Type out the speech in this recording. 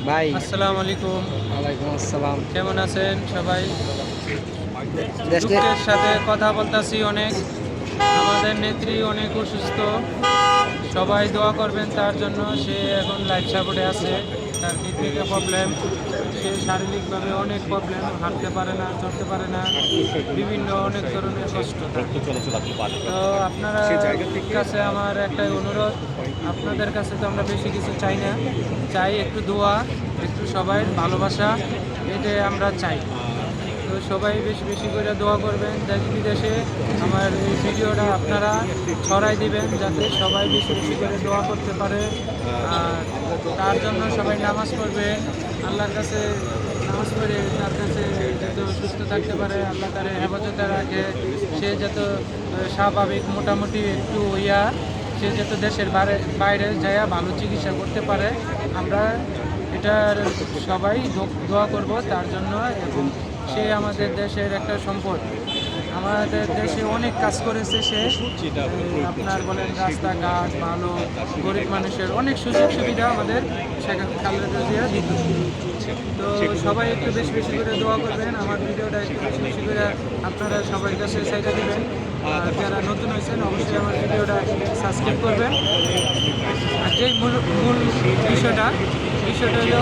ভাই আসসালামু আলাইকুম। ওয়ালাইকুম আসসালাম। কেমন আছেন সবাই? দেশে দুঃখের সাথে কথা বলতাছি অনেক। আমাদের নেত্রী অনেক অসুস্থ, সবাই দোয়া করবেন তার জন্য। সে এখন লাইফ সাপোর্টে আছে, তার কিডনিতে প্রবলেম, সে শারীরিকভাবে অনেক প্রবলেম, হাঁটতে পারে না, চলতে পারে না, বিভিন্ন অনেক ধরনের কষ্ট তার। তো আপনারা কাছে আমার একটাই অনুরোধ, আপনাদের কাছে তো আমরা বেশি কিছু চাই না, চাই একটু দোয়া, একটু সবাই ভালোবাসা, এটাই আমরা চাই। তো সবাই বেশি বেশি করে দোয়া করবেন, দেশ বিদেশে আমার এই ভিডিওটা আপনারা ছড়াই দিবেন, যাতে সবাই বেশি বেশি করে দোয়া করতে পারে। আর তার জন্য সবাই নামাজ পড়বে, আল্লাহর কাছে নামাজ পড়ে তার কাছে যত সুস্থ থাকতে পারে, আল্লাহ তার হেফাজতে রাখে, সে যত স্বাভাবিক মোটামুটি একটু সে যত দেশের বাইরে যায় ভালো চিকিৎসা করতে পারে। আমরা এটার সবাই দোয়া করব তার জন্য। এবং সে আমাদের দেশের একটা সম্পদ, আমাদের দেশে অনেক কাজ করেছে সে। আপনার বলেন রাস্তাঘাট ভালো, গরিব মানুষের অনেক সুযোগ সুবিধা আমাদের খালেদা জিয়া দিত। তো সবাই একটু বেশি বেশি করে দোয়া করবেন, আমার ভিডিওটা একটু বেশি বেশি করে আপনারা সবার কাছে সাইডা দেবেন। আর যারা নতুন হয়েছেন অবশ্যই আমার ভিডিওটা সাবস্ক্রাইব করবেন। আর যেই মূল বিষয়টা হলো